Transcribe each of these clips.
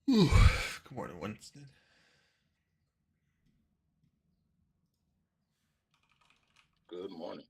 Ooh, good morning, Winston. Good morning.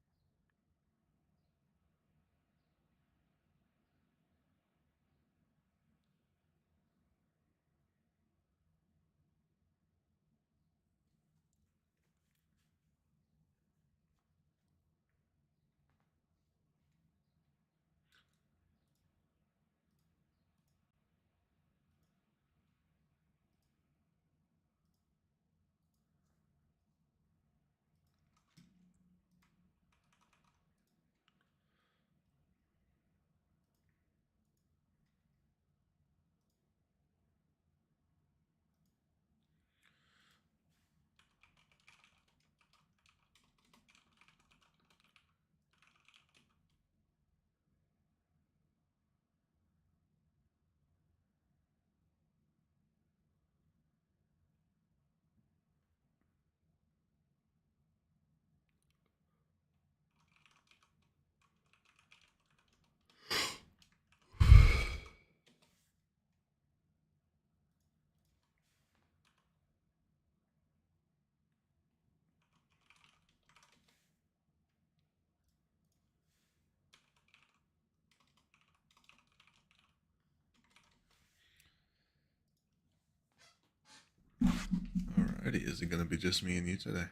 Alrighty, is it gonna be just me and you today?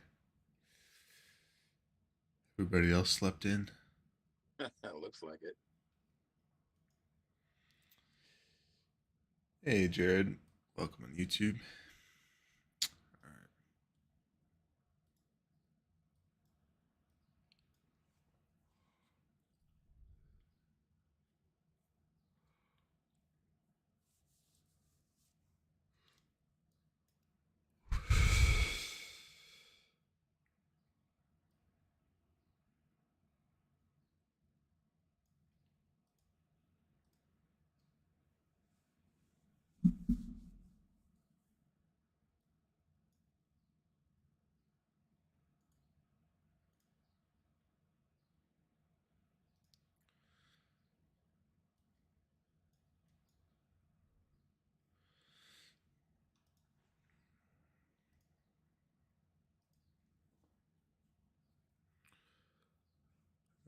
Everybody else slept in? Looks like it. Hey, Jared. Welcome on YouTube.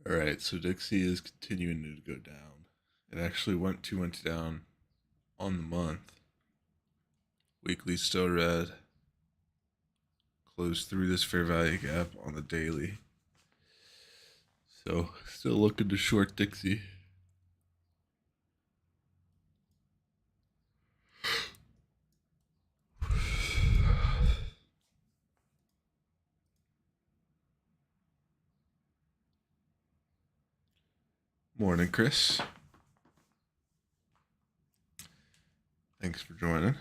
Alright, so Dixie is continuing to go down. It actually went down on the month. Weekly still red. Closed through this fair value gap on the daily. So still looking to short Dixie. Morning, Chris. Thanks for joining. Alrighty.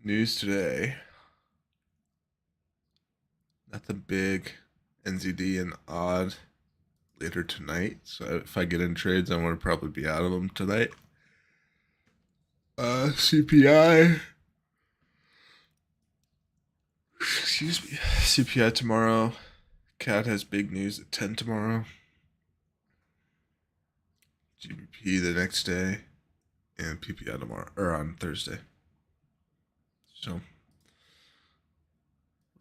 News today. Nothing big. NZD and odd later tonight. So if I get in trades, I'm going to probably be out of them tonight. CPI. Excuse me. CPI tomorrow. Cat has big news at 10 tomorrow. GBP the next day. And PPI tomorrow, or on Thursday. So, with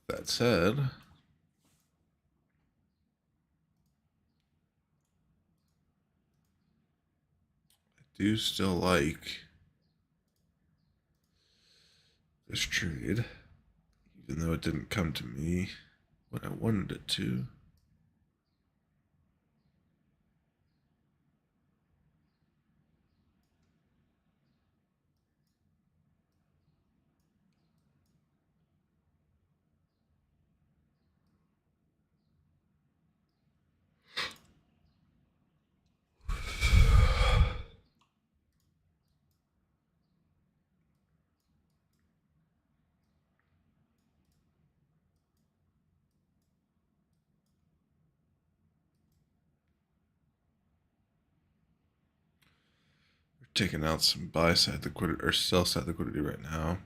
that said, I do still like this trade, even though it didn't come to me when I wanted it to. taking out some buy side liquidity or sell side liquidity right now.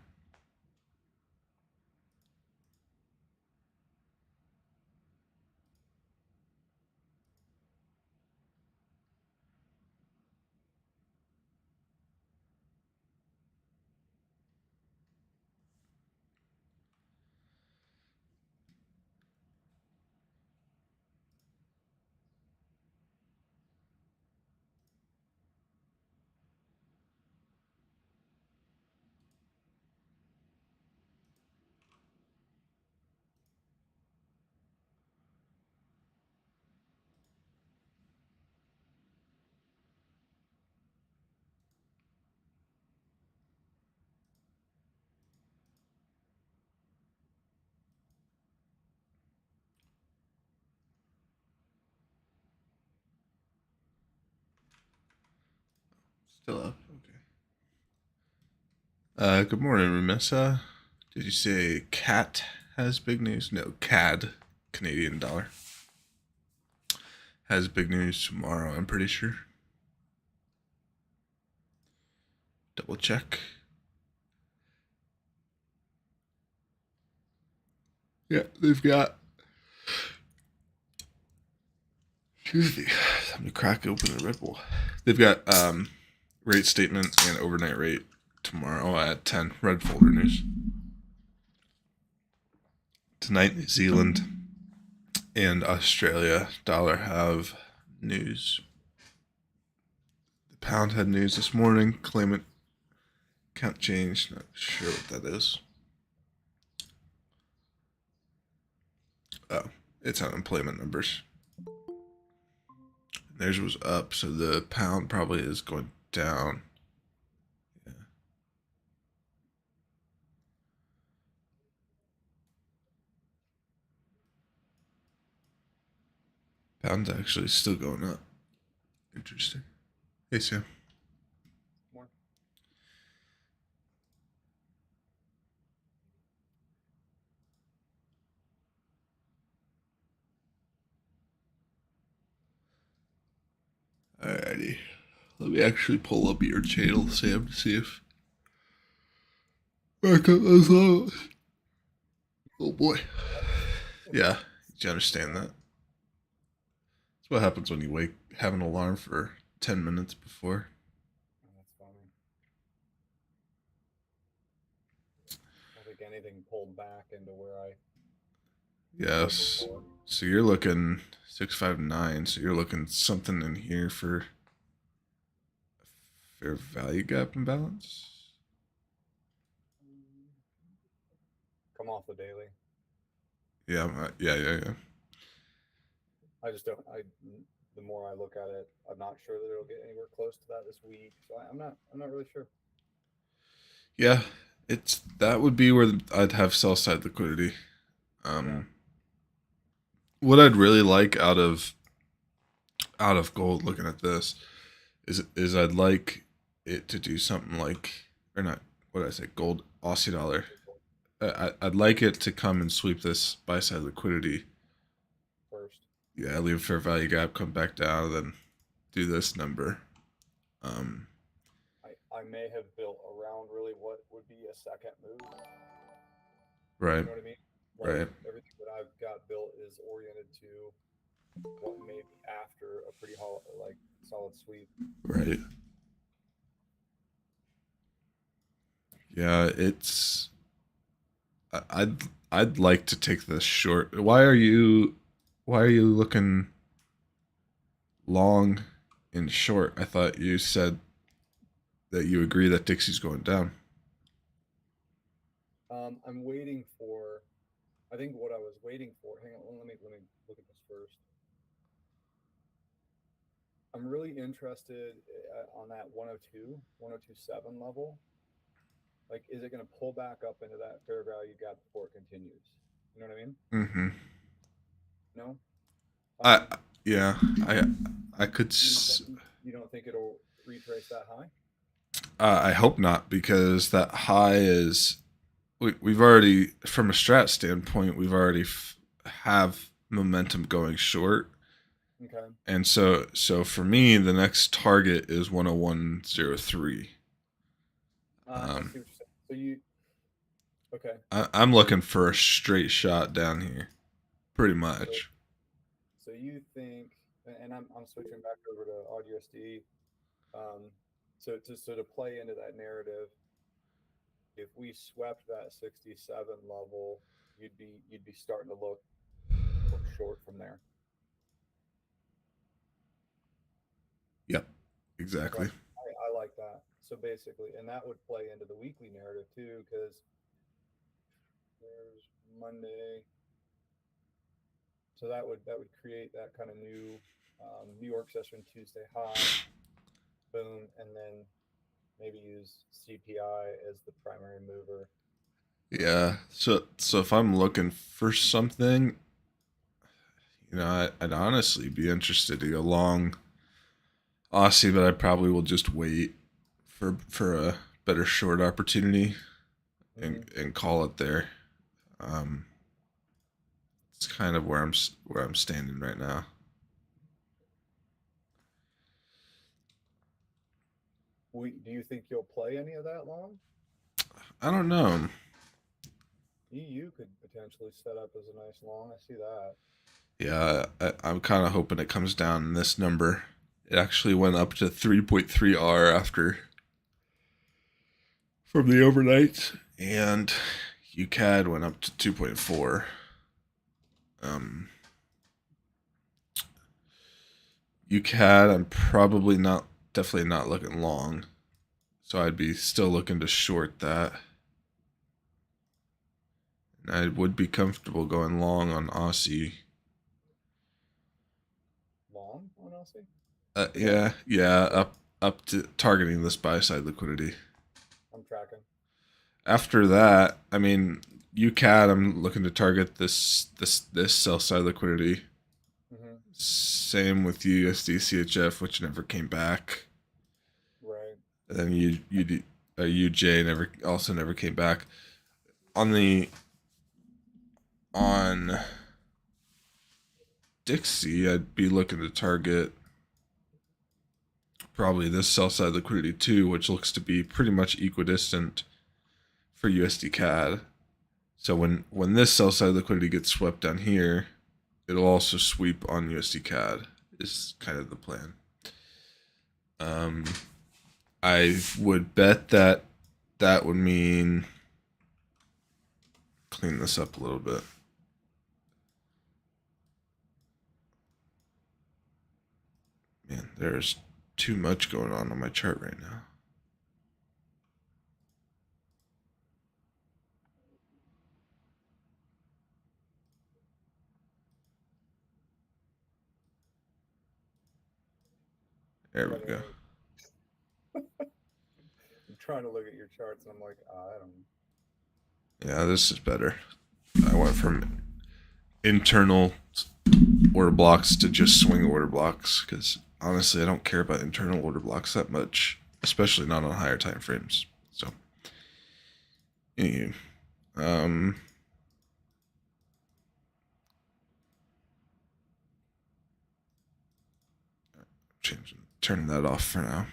Still up. Okay. Good morning, Rumessa. Did you say CAT has big news? No, CAD, Canadian dollar, has big news tomorrow, I'm pretty sure. Double check. Yeah, they've got. Excuse me. Time to crack open a Red Bull. They've got rate statement and overnight rate tomorrow at 10. Red folder news. Tonight, New Zealand and Australia dollar have news. The pound had news this morning. Claimant count change. Not sure what that is. Oh, it's unemployment numbers. Theirs was up, so the pound probably is going down. Yeah. Pound's actually still going up. Interesting. Hey, Sam. More. Alrighty. Let me actually pull up your channel, Sam, to see if market is low. Oh boy. Yeah, you understand that? That's what happens when you have an alarm for 10 minutes before. That's funny. I don't think anything pulled back into where I. Yes. So you're looking 659. So you're looking something in here for fair value gap imbalance. Come off the daily. Yeah. Yeah. I just don't. The more I look at it, I'm not sure that it'll get anywhere close to that this week. So I'm not really sure. Yeah, that would be where I'd have sell side liquidity. What I'd really like out of gold, looking at this, is I'd like it to do something like, or not, what did I say, gold, Aussie dollar. I'd like it to come and sweep this buy side liquidity First. Yeah, leave a fair value gap, come back down, then do this number. I may have built around really what would be a second move. Right. You know what I mean? Like Right. everything that I've got built is oriented to what may be after a pretty solid sweep. Right. Yeah, I'd like to take this short. Why are you looking long and short? I thought you said that you agree that Dixie's going down. I'm waiting for. I think what I was waiting for. Hang on, let me look at this first. I'm really interested on that 102, 102.7 level. Like, is it going to pull back up into that fair value gap before it continues? You know what I mean? Mm-hmm. No. I could. You don't think it'll retrace that high? I hope not, because that high is. We've already, from a strat standpoint, we've already have momentum going short, Okay. And so for me, the next target is 101.03. I see what you're saying. So you, okay. I'm looking for a straight shot down here, pretty much. So you think, and I'm switching back over to AudUSD. So to play into that narrative, if we swept that 67 level, you'd be starting to look short from there. Yep, exactly. Okay. I like that. So basically, and that would play into the weekly narrative too, because there's Monday. So that would create that kind of new New York session Tuesday high, boom, and then maybe use CPI as the primary mover. Yeah. So if I'm looking for something, I'd honestly be interested to go long Aussie, but I probably will just wait for a better short opportunity and call it there. It's kind of where I'm standing right now. Do you think you'll play any of that long? I don't know. EU could potentially set up as a nice long. I see that. Yeah, I'm kind of hoping it comes down in this number. It actually went up to 3.3R after from the overnight, and UCAD went up to 2.4. UCAD, I'm definitely not looking long, so I'd be still looking to short that. And I would be comfortable going long on Aussie. Long on Aussie? Yeah, up to targeting this buy side liquidity. I'm tracking. After that, I mean, UCAD, I'm looking to target this sell side liquidity. Mm-hmm. Same with USD CHF, which never came back. Right. And then UJ never came back. On Dixie, I'd be looking to target probably this sell side liquidity too, which looks to be pretty much equidistant for USD CAD. So when this sell side liquidity gets swept down here, it'll also sweep on USD CAD is kind of the plan. I would bet that would mean clean this up a little bit. Man, there's too much going on my chart right now. There we go. I'm trying to look at your charts and I'm like, I don't know. Yeah, this is better. I went from internal order blocks to just swing order blocks because honestly, I don't care about internal order blocks that much, especially not on higher time frames. So, anyway, turning that off for now.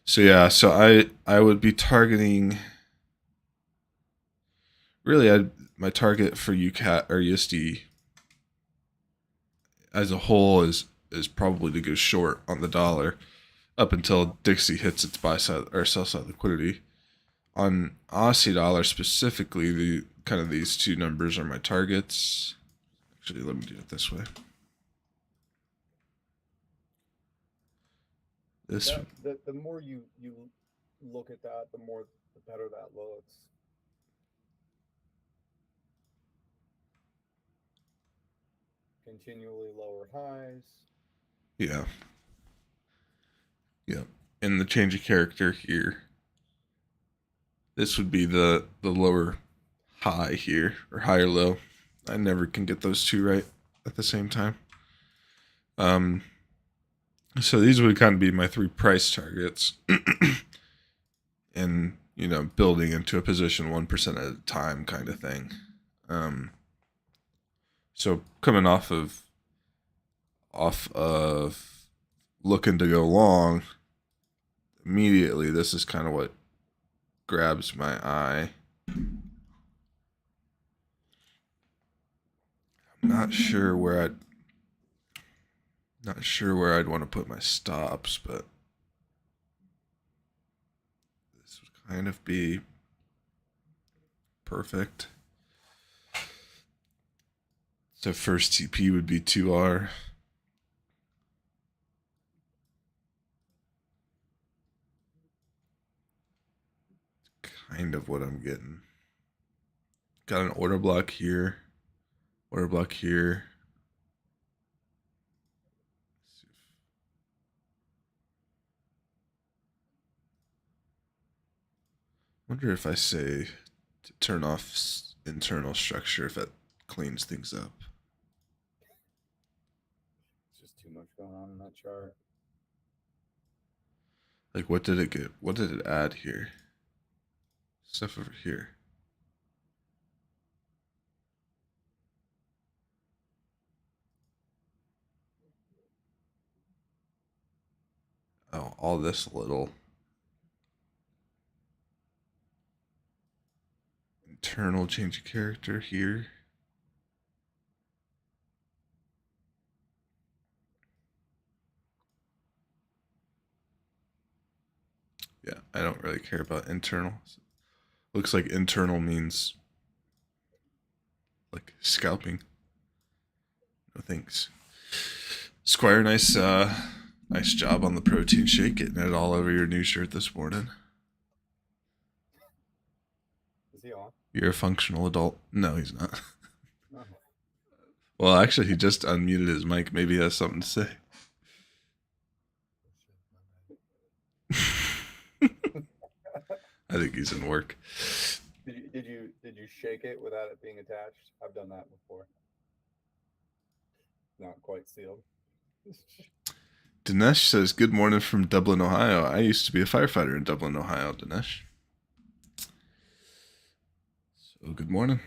So yeah, so I would be targeting. Really, my target for UCAT or USD as a whole is probably to go short on the dollar up until Dixie hits its buy side or sell side liquidity. On Aussie dollar specifically, the kind of these two numbers are my targets. Actually, let me do it this way. The more you look at that, the better that looks. Continually lower highs. Yeah. And the change of character here. This would be the lower high here, or higher low. I never can get those two right at the same time. So these would kind of be my three price targets. And, building into a position 1% at a time kind of thing. So coming off of off of looking to go long, immediately this is kind of what grabs my eye. I'm not sure where I'd want to put my stops, but this would kind of be perfect. So first TP would be 2R. Kind of what I'm getting. Got an order block here. Order block here. Wonder if I say to turn off internal structure, if that cleans things up. It's just too much going on in that chart. Like, what did it get? What did it add here? Stuff over here. Oh, all this little internal change of character here. Yeah, I don't really care about internal. Looks like internal means like scalping. No thanks. Squire, nice job on the protein shake, getting it all over your new shirt this morning. Is he on? You're a functional adult. No, he's not. No. Well, actually, he just unmuted his mic. Maybe he has something to say. I think he's in work. Did you shake it without it being attached? I've done that before. Not quite sealed. Dinesh says, good morning from Dublin, Ohio. I used to be a firefighter in Dublin, Ohio, Dinesh. So good morning.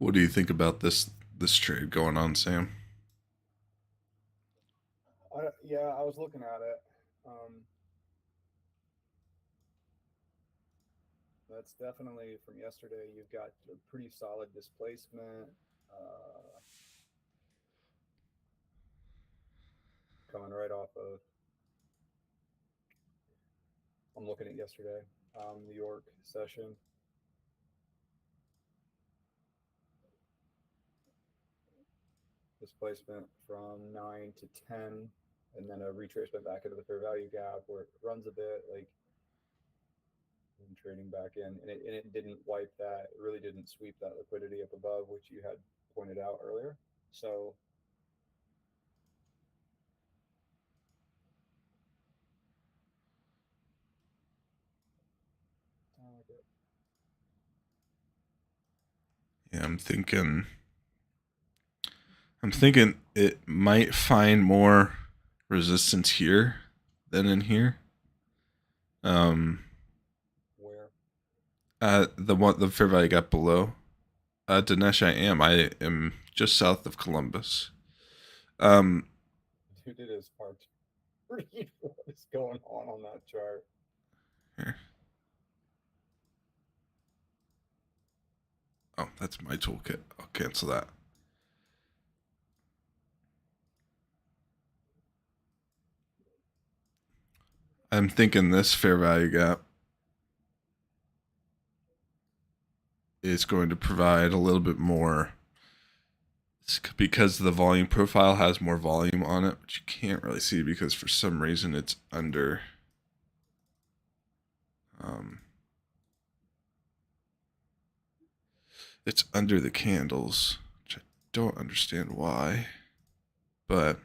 What do you think about this trade going on, Sam? Yeah, I was looking at it. That's definitely from yesterday. You've got a pretty solid displacement coming right off of. I'm looking at yesterday, New York session. Displacement from 9 to 10, and then a retracement back into the fair value gap where it runs a bit, like and trading back in, and it didn't wipe that. It really didn't sweep that liquidity up above, which you had pointed out earlier. So Yeah, I'm thinking it might find more resistance here than in here. where? The fair value gap below. Dinesh, I am just south of Columbus. Dude, it is hard to read what is going on that chart. Here. Oh, that's my toolkit. I'll cancel that. I'm thinking this fair value gap is going to provide a little bit more, because the volume profile has more volume on it, which you can't really see because for some reason it's under the candles, which I don't understand why, but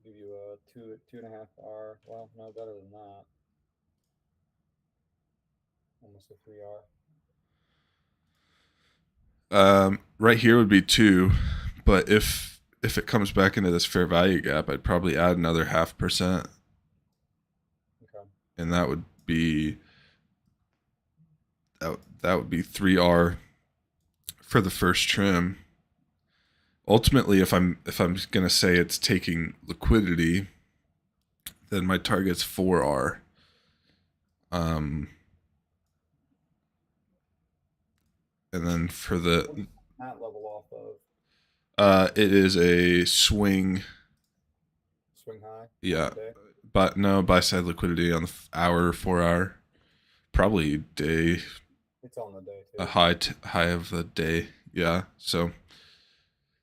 give you a 2.5 R. Well, no, better than that. Almost a 3R. Right here would be 2, but if it comes back into this fair value gap, I'd probably add another 0.5%. Okay. And that would be 3R for the first trim. Ultimately, if I'm gonna say it's taking liquidity, then my target's 4R. And then for the What is that level off of? it is a swing. Swing high. Yeah, Okay. but no buy side liquidity on the hour, 4 hour, probably day. It's on the day too. A high of the day. Yeah, so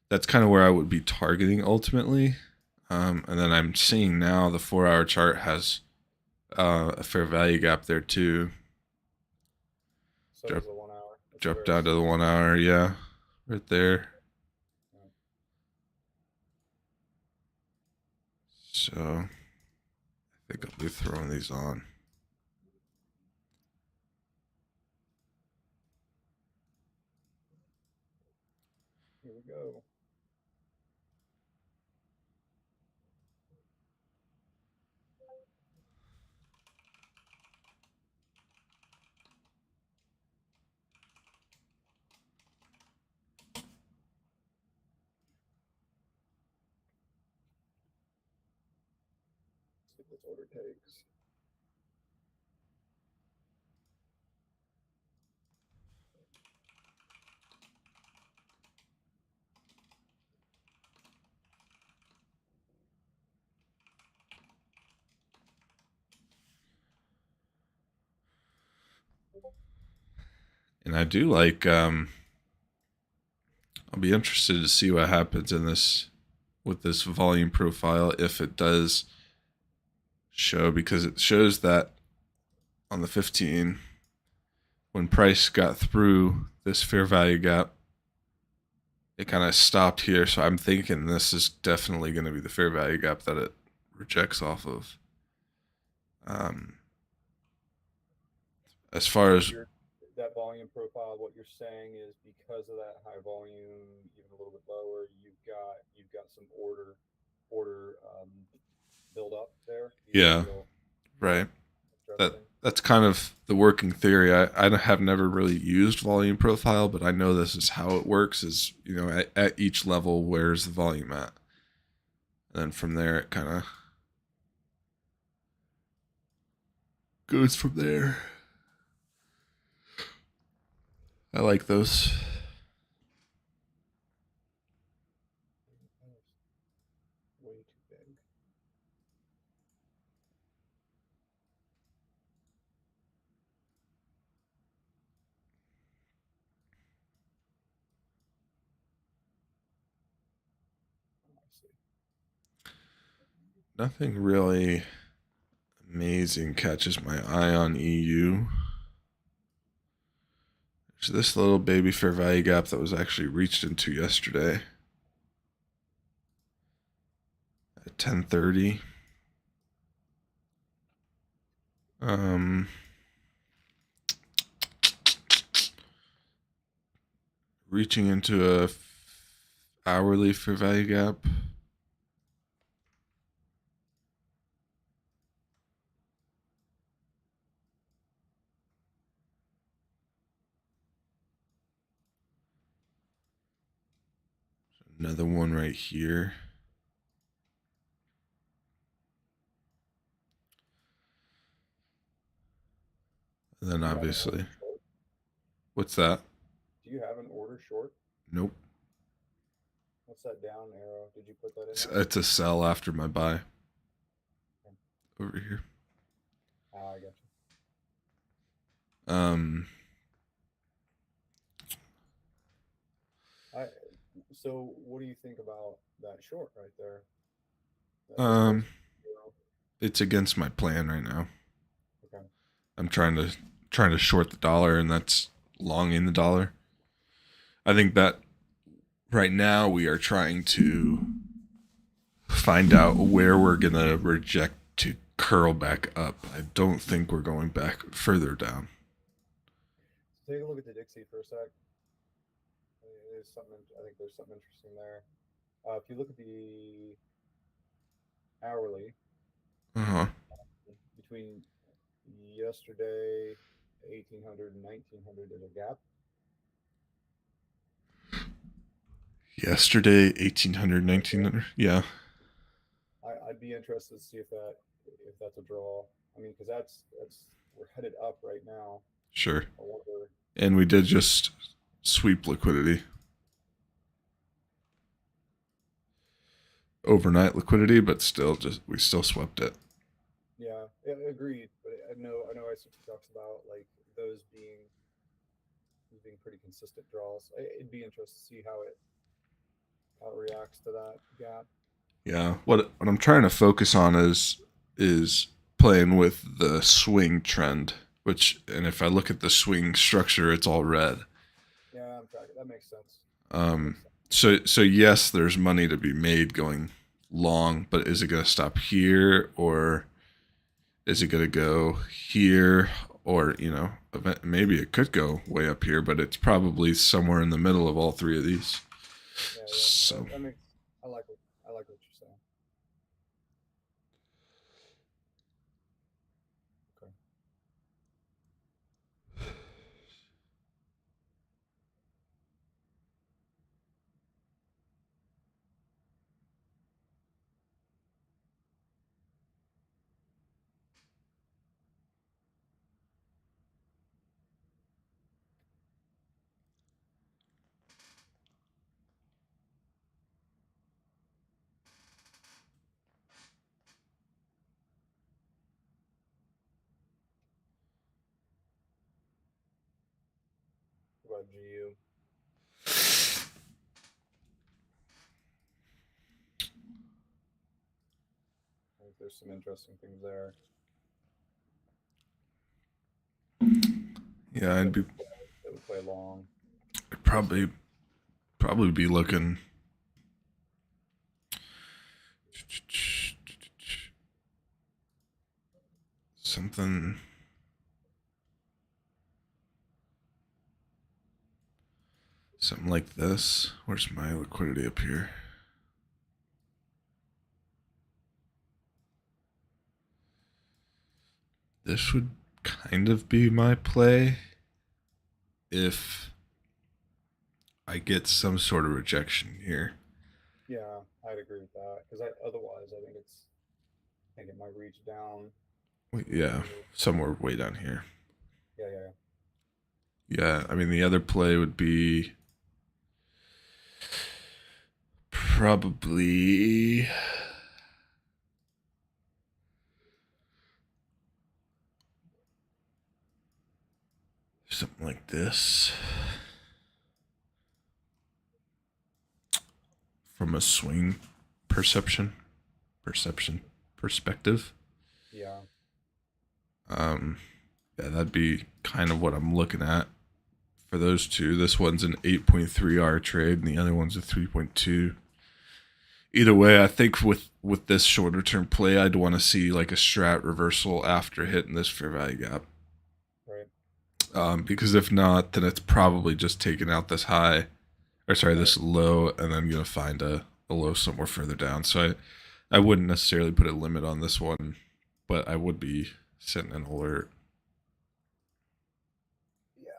that's kind of where I would be targeting ultimately. And then I'm seeing now the 4 hour chart has a fair value gap there too. So does the 1 hour. Drop down to the 1 hour, yeah, right there. Yeah. So I think I'll be throwing these on. Here we go. See what this order takes. And I do like I'll be interested to see what happens in this with this volume profile if it does show, because it shows that on the 15 when price got through this fair value gap, it kind of stopped here. So I'm thinking this is definitely going to be the fair value gap that it rejects off of. As far as that volume profile, what you're saying is because of that high volume, even a little bit lower, you've got some order build up there. Yeah, right. That's kind of the working theory. I have never really used volume profile, but I know this is how it works. Is, you know, at each level, where's the volume at, and then from there it kind of goes from there. I like those. Way too big. Nothing really amazing catches my eye on EU. There's this little baby fair value gap that was actually reached into yesterday at 10:30. Reaching into a hourly fair value gap. Another one right here. And then obviously, what's that? Do you have an order short? Nope. What's that down arrow? Did you put that in? It's a sell after my buy. Okay. Over here. Oh, I got you. So what do you think about that short right there? It's against my plan right now. Okay. I'm trying to short the dollar, and that's longing the dollar. I think that right now we are trying to find out where we're gonna reject to curl back up. I don't think we're going back further down. So take a look at the Dixie for a sec. There's something. I think there's something interesting there. If you look at the hourly between yesterday 1800 and 1900, there's a gap. Yesterday, 1800, 1900. Yeah. I'd be interested to see if that's a draw. I mean, because that's we're headed up right now. Sure. I wonder. And we did just sweep liquidity. Overnight liquidity, but still we still swept it. Yeah, agreed. But I know ICT talks about like those being pretty consistent draws. It'd be interesting to see how it reacts to that gap. Yeah. What I'm trying to focus on is playing with the swing trend, and if I look at the swing structure, it's all red. Yeah, I'm tracking. That makes sense. So yes, there's money to be made going long, but is it going to stop here, or is it going to go here, or maybe it could go way up here, but it's probably somewhere in the middle of all three of these. Yeah. So I like what you're saying. Okay. What about GU? I think there's some interesting things there. yeah, It would play long. I'd probably be looking something like this. Where's my liquidity up here? This would kind of be my play if I get some sort of rejection here. Yeah, I'd agree with that because otherwise I think it might reach down. Yeah, somewhere way down here. Yeah. Yeah, I mean the other play would be probably something like this. From a swing perspective. Yeah. Yeah, that'd be kind of what I'm looking at for those two. This one's an 8.3R trade and the other one's a 3.2. Either way, I think with this shorter term play, I'd want to see like a strat reversal after hitting this fair value gap. Right. Because if not, then it's probably just taking out this high, or sorry, this low, and then gonna find a low somewhere further down. So I wouldn't necessarily put a limit on this one, but I would be setting an alert. Yeah.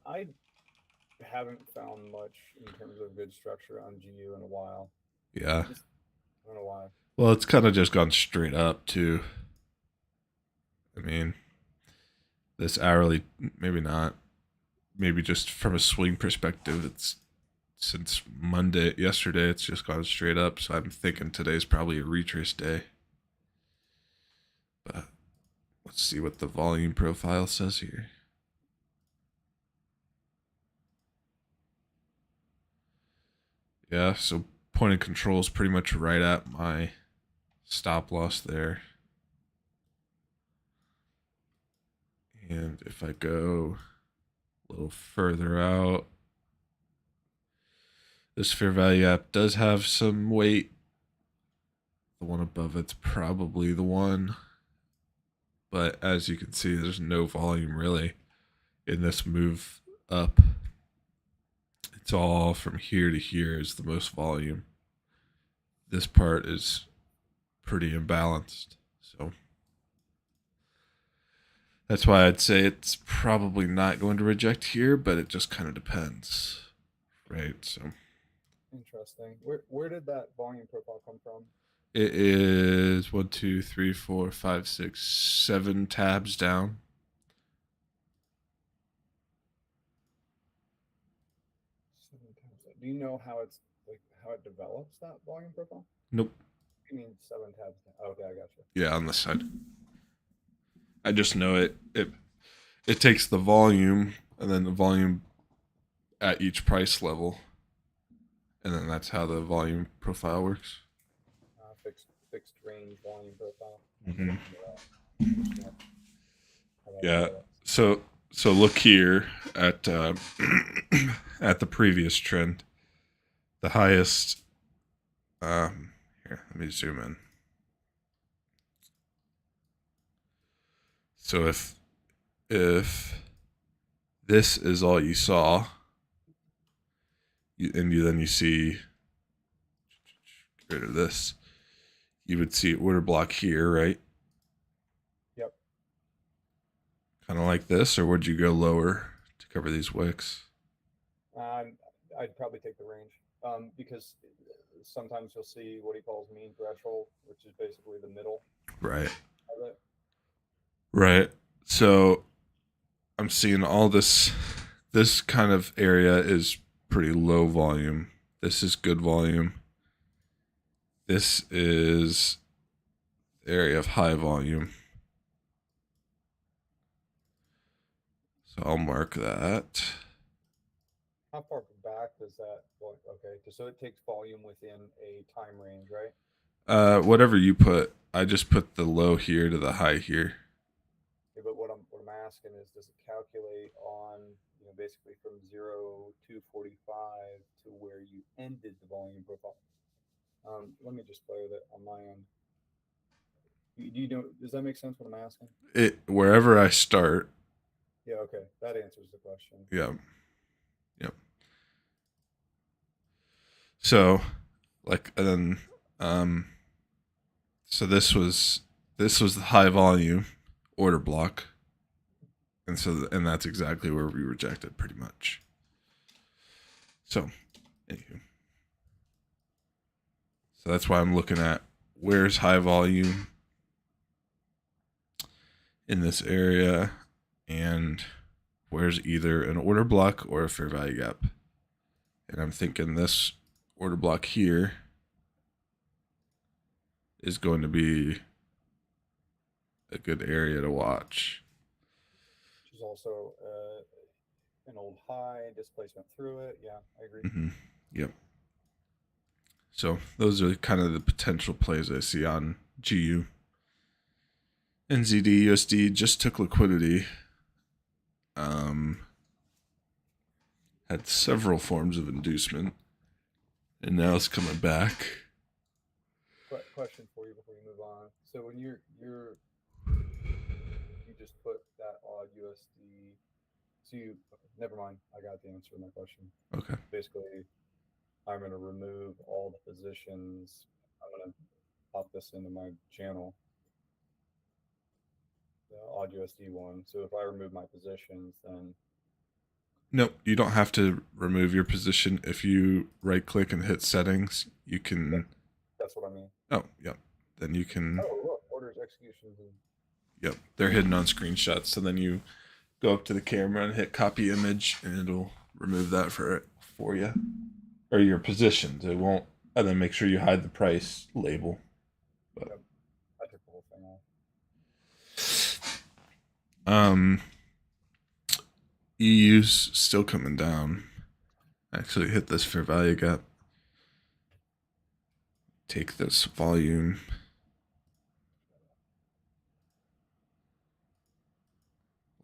I haven't found much in terms of good structure on GU in a while. Yeah. I don't know why. Well, it's kind of just gone straight up too. I mean, this hourly, maybe not. Maybe just from a swing perspective, it's since yesterday, it's just gone straight up. So I'm thinking today's probably a retrace day. But let's see what the volume profile says here. Yeah, so point of control is pretty much right at my stop loss there. And if I go a little further out, This fair value gap does have some weight. The one above it's probably the one. But as you can see, there's no volume really in this move up. It's all from here to here is the most volume. This part is pretty imbalanced. So that's why I'd say it's probably not going to reject here, but it just kind of depends. Right? So Interesting. Where did that volume profile come from? it is 1, 2, 3, 4, 5, 6, 7 tabs down. Do you know how it's like how it develops that volume profile? Nope. You mean 7 tabs down? Okay, I got you. Yeah, on this side. I just know it takes the volume and then the volume at each price level, and then that's how the volume profile works. Fixed range volume profile. Mhm. Yeah. So look here at at the previous trend. The highest. Here, let me zoom in. So if this is all you saw, then you see, get rid of this, you would see order block here, right? Yep. Kind of like this, or would you go lower to cover these wicks? I'd probably take the range because sometimes you'll see what he calls mean threshold, which is basically the middle Right. of it. Right. So I'm seeing all this kind of area is pretty low volume. This is good volume. This is the area of high volume. So I'll mark that. How far back does that? Okay, so it takes volume within a time range, right? Whatever you put. I just put the low here to the high here. Okay, but what I'm asking is, does it calculate on basically from 0 to 45 to where you ended the volume profile? Let me just play with it on my end. Do you know? Does that make sense? What I'm asking? Wherever I start. Yeah. Okay, that answers the question. Yeah. Yep. So, like, and then, so this was the high volume order block, and and that's exactly where we rejected pretty much. So, anywho. So that's why I'm looking at where's high volume in this area and where's either an order block or a fair value gap. And I'm thinking this order block here is going to be a good area to watch. Which is also an old high, displacement through it. Yeah, I agree. Mm-hmm. Yep. So those are kind of the potential plays I see on GU. NZD USD just took liquidity. Had several forms of inducement, and now it's coming back. Question for you before you move on. So when you just put that odd USD, so never mind. I got the answer to my question. Okay. Basically, I'm going to remove all the positions. I'm going to pop this into my channel, the odd USD one. So if I remove my positions, then No, you don't have to remove your position. If you right click and hit settings, you can. That's what I mean. Oh, yep. Then you can. Oh, look, orders, executions. Yep, they're hidden on screenshots. So then you go up to the camera and hit copy image, and it'll remove that for you, or your positions. It won't, and then make sure you hide the price label. But Yep. I took the whole thing off. EU's still coming down. Actually hit this fair value gap. Take this volume.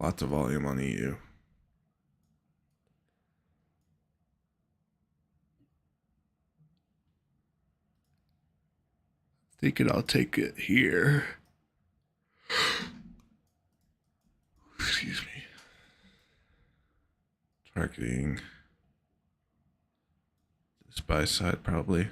Lots of volume on EU. Thinking I'll take it here. Excuse me. Targeting this buy side probably.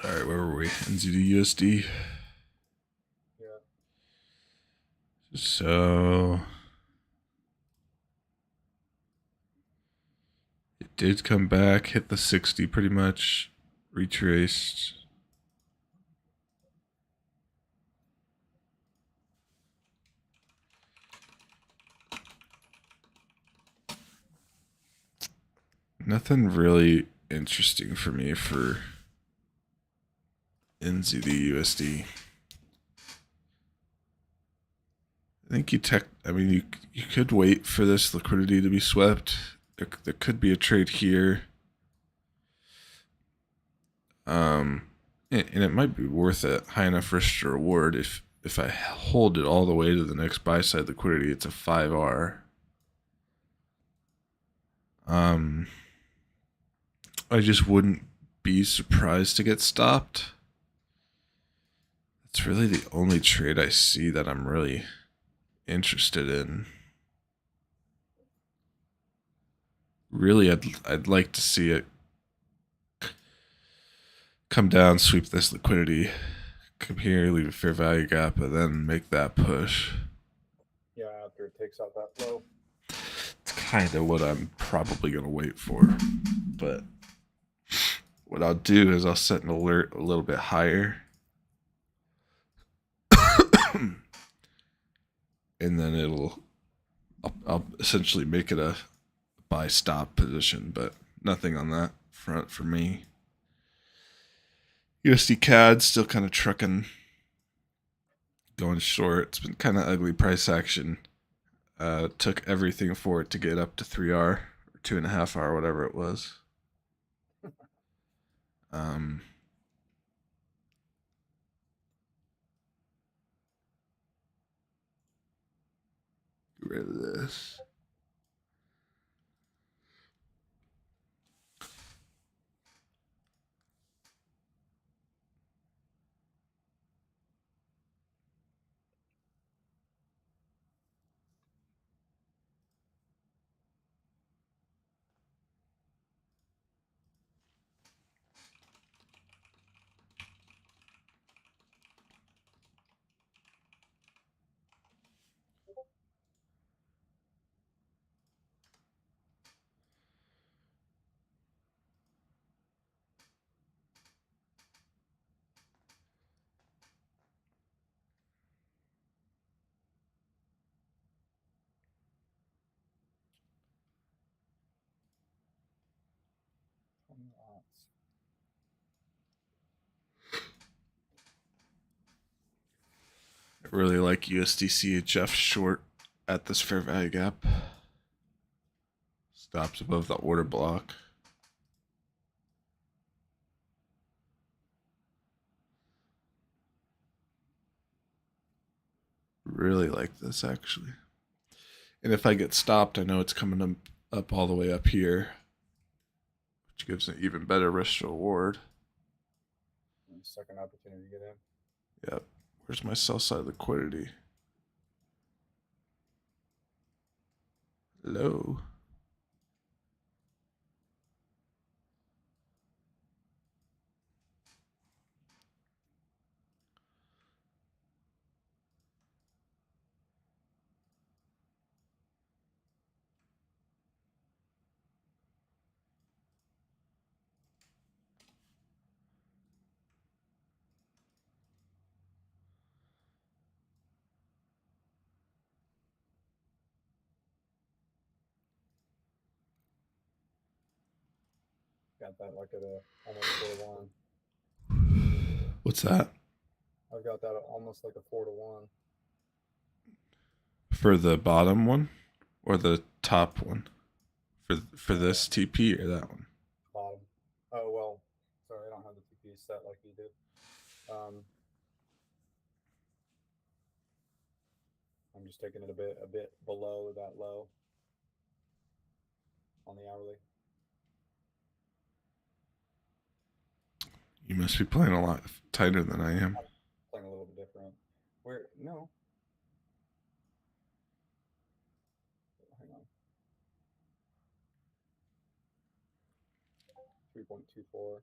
All right, where were we? NZD/USD. Yeah. So it did come back, hit the 60 pretty much, retraced. Nothing really interesting for me for NZD/USD. I think you could wait for this liquidity to be swept. There could be a trade here. And it might be worth it, high enough risk to reward if I hold it all the way to the next buy side liquidity. It's a 5R. I just wouldn't be surprised to get stopped. It's really the only trade I see that I'm really interested in. Really, I'd like to see it come down, sweep this liquidity, come here, leave a fair value gap, and then make that push. Yeah, after it takes out that low. It's kind of what I'm probably going to wait for. But what I'll do is I'll set an alert a little bit higher. And then I'll essentially make it a buy stop position, but nothing on that front for me. USD CAD still kind of trucking, going short. It's been kind of ugly price action. Took everything for it to get up to 3R or 2.5R, whatever it was. Get rid of this. I really like USD/CHF short at this fair value gap. Stops above the order block. Really like this actually. And if I get stopped, I know it's coming up all the way up here, which gives an even better risk to reward. Second opportunity to get in. Yep. Where's my sell side liquidity? Hello. Got that like at a almost 4 to 1. What's that? I've got that at almost like a 4 to 1. For the bottom one or the top one? For this TP or that one? Bottom. Oh well, sorry, I don't have the TP set like you do. I'm just taking it a bit below that low on the hourly. You must be playing a lot tighter than I am. Playing a little bit different. Where no. Hang on. 3.24.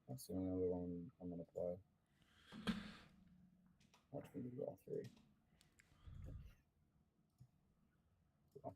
That's the only other one I'm gonna play. Watch me do all three. So,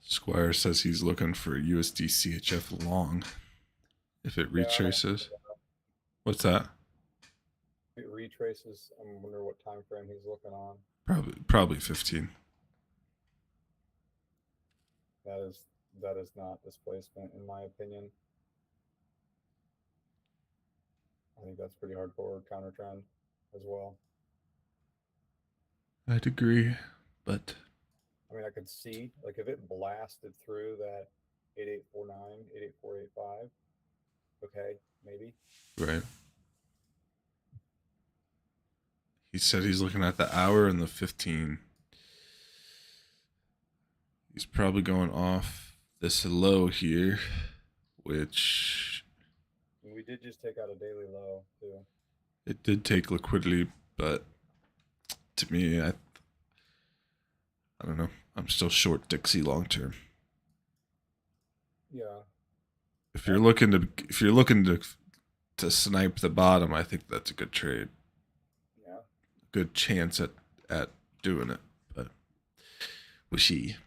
Squire says he's looking for USD CHF long. If it retraces. What's that? it retraces. I wonder what time frame he's looking on. Probably 15. That is not displacement in my opinion. I think that's pretty hardcore counter trend as well. I'd agree, but I mean, I could see like if it blasted through that 8849, 88485, okay, maybe. right. He said he's looking at the hour and the 15. He's probably going off this low here, which We did just take out a daily low too. it did take liquidity, but to me, I don't know. I'm still short Dixie long term. Yeah. If you're looking to snipe the bottom, I think that's a good trade. Yeah. Good chance at doing it, but we'll see.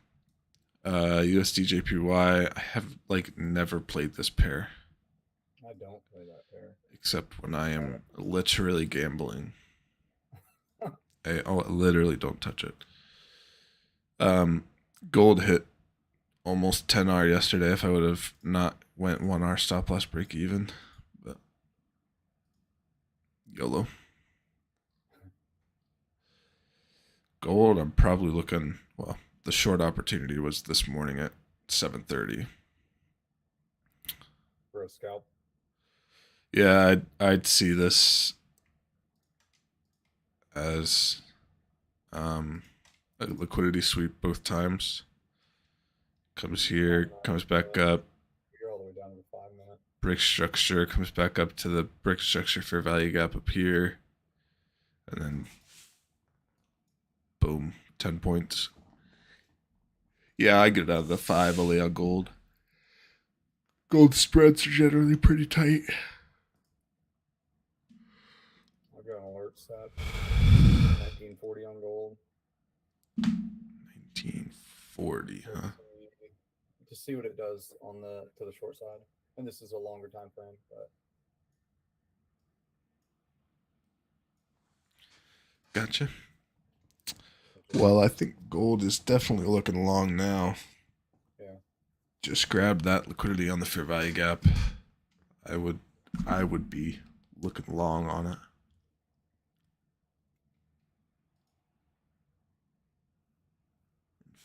USD JPY, I have like never played this pair. I don't play that pair. Except when I am literally gambling. I literally don't touch it. Gold hit almost 10R yesterday if I would have not went 1R stop loss break even. But YOLO. Gold, I'm probably looking, well, the short opportunity was this morning at 7:30. For a scalp. Yeah, I'd see this as a liquidity sweep both times. Comes here, comes back up. You're all the way down to the 5-minute. Brick structure, comes back up to the brick structure fair value gap up here. And then boom, 10 points. Yeah, I get out of the 5 only on gold. Gold spreads are generally pretty tight. I've got an alert set. 1940 on gold. 1940, huh? To see what it does on the to the short side. And this is a longer time frame, but Gotcha. Well, I think gold is definitely looking long now. yeah. Just grab that liquidity on the fair value gap. I would be looking long on it.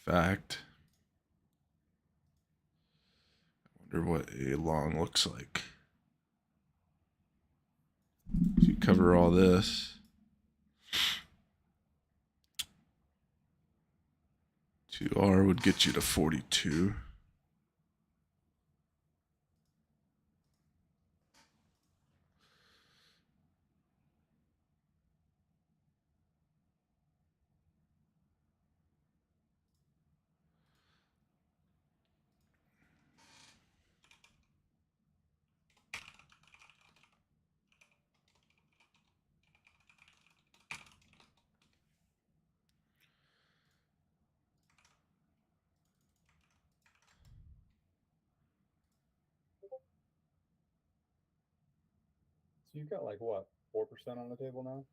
In fact, I wonder what a long looks like. If you cover all this, 2R would get you to 42. So you've got like what, 4% on the table now?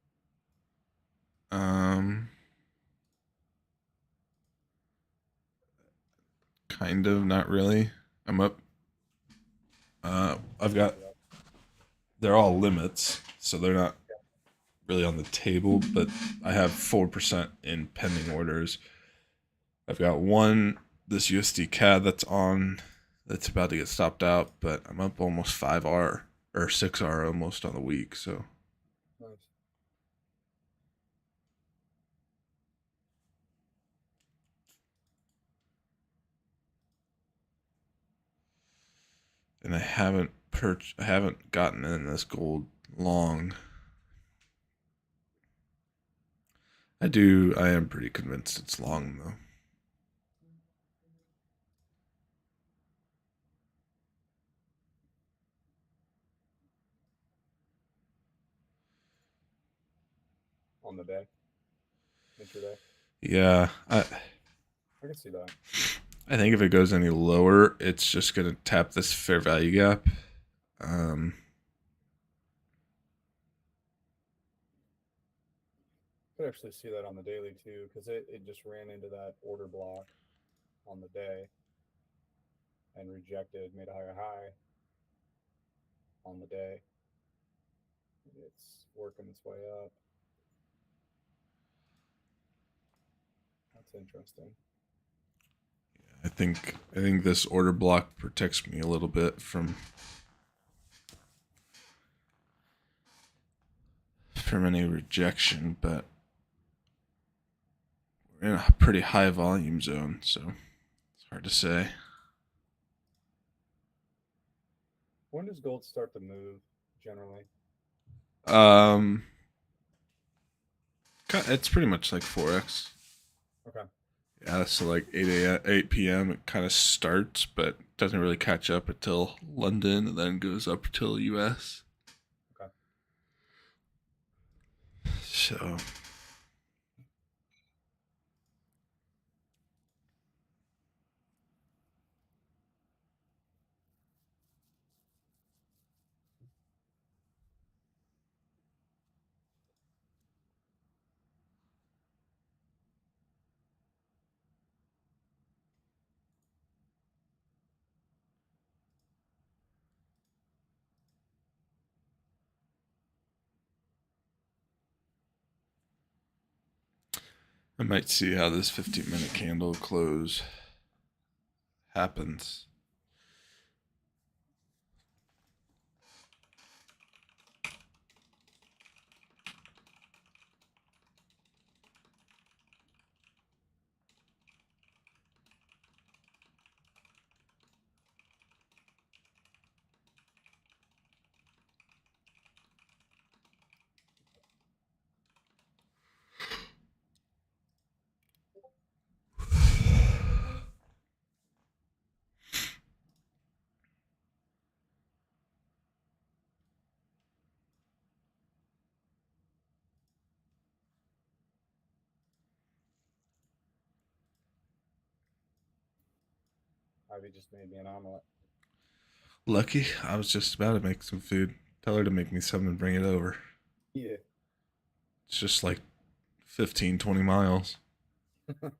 Kind of, not really. I'm up. I've got, they're all limits, so they're not really on the table, but I have 4% in pending orders. I've got one, this USD CAD that's about to get stopped out, but I'm up almost 5R or 6R almost on the week, so. Nice. And I haven't gotten in this gold long. I am pretty convinced it's long though. On the day. Intraday. Yeah, I can see that. I think if it goes any lower, it's just gonna tap this fair value gap. Could actually see that on the daily too, because it just ran into that order block on the day and rejected, made a higher high on the day. It's working its way up. That's interesting. I think this order block protects me a little bit from any rejection, but we're in a pretty high volume zone, so it's hard to say. When does gold start to move generally? It's pretty much like Forex. Okay. Yeah, so like 8 p.m. it kind of starts, but doesn't really catch up until London, and then goes up till US. Okay. So I might see how this 15-minute candle close happens. Ivy just made me an omelet. Lucky, I was just about to make some food. Tell her to make me some and bring it over. Yeah. It's just like 15, 20 miles. How to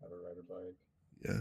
ride a bike. Yeah.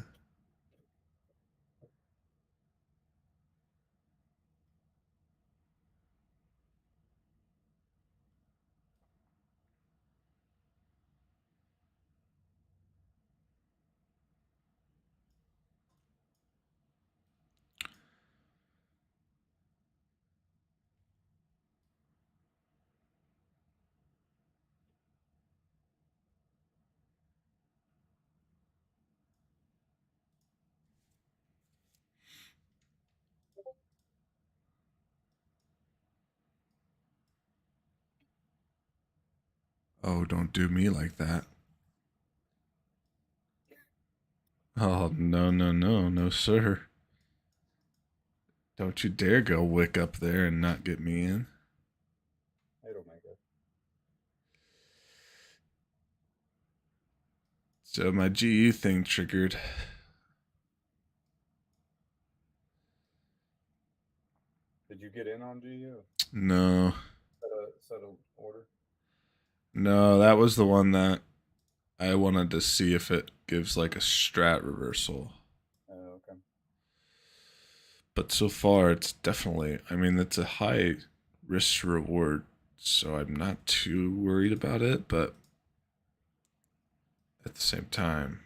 Oh, don't do me like that. Oh, no, no, no, no, sir. Don't you dare go wick up there and not get me in. It'll make it. So my GU thing triggered. Did you get in on GU? No. Set a order? No, that was the one that I wanted to see if it gives like a strat reversal. Oh, okay. But so far, it's definitely, I mean, it's a high risk to reward, so I'm not too worried about it, but at the same time,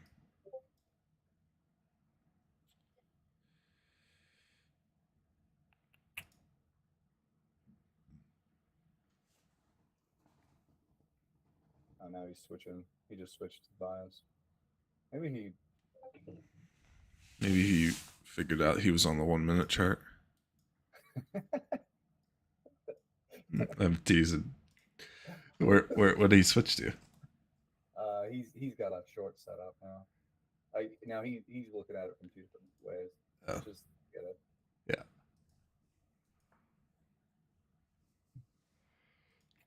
Oh, now he's switching. He just switched to bias. Maybe he. maybe he figured out he was on the 1 minute chart. I'm teasing. What did he switch to? He's got a short setup now. Now he's looking at it from two different ways. Oh. Just get it. Yeah.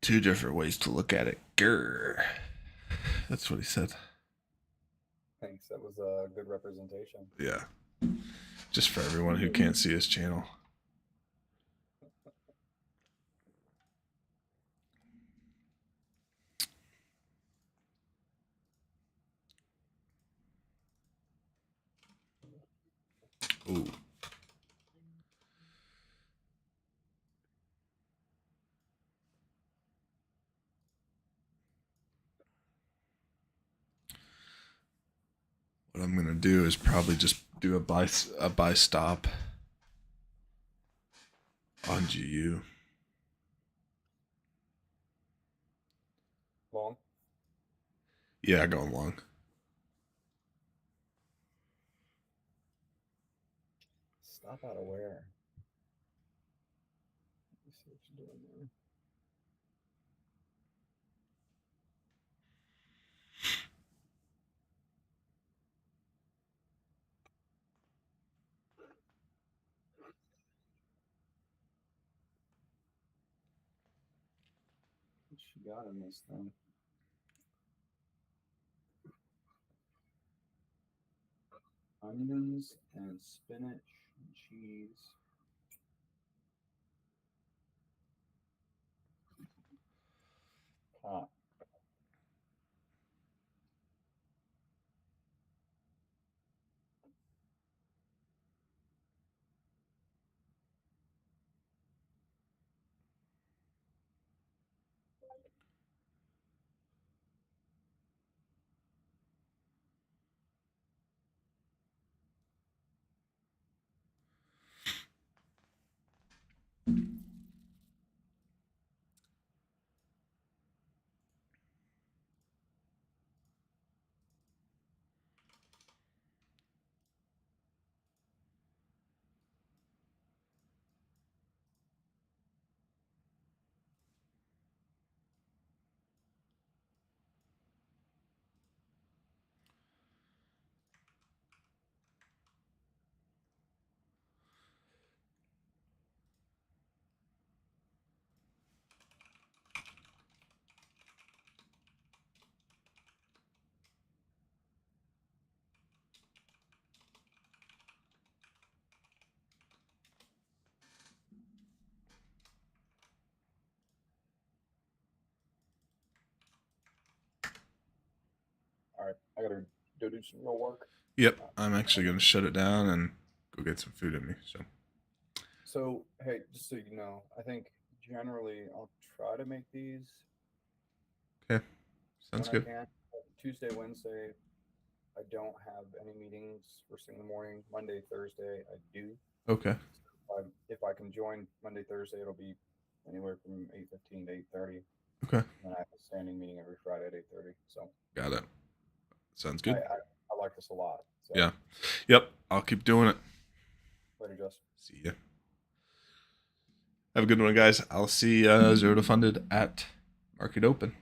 Two different ways to look at it. Grr. That's what he said. Thanks. That was a good representation. Yeah. Just for everyone who can't see his channel. Ooh. What I'm gonna do is probably just do a buy stop on GU. Long. Yeah, going long. Stop out of where? Let me see what you're doing there. What you got in this thing? Onions and spinach and cheese. Pot. I gotta go do some real work. Yep, I'm actually gonna shut it down and go get some food in me. So hey, just so you know, I think generally I'll try to make these Okay, sounds when good. I can. Tuesday, Wednesday, I don't have any meetings first thing in the morning. Monday, Thursday, I do. Okay, If I can join Monday, Thursday, it'll be anywhere from 8:15 to 8:30. okay, And then I have a standing meeting every Friday at 8:30. So got it. Sounds I, good. I like this a lot. So Yeah, yep. I'll keep doing it. later, Justin. See ya. Have a good one, guys. I'll see Zero to Funded at Market Open.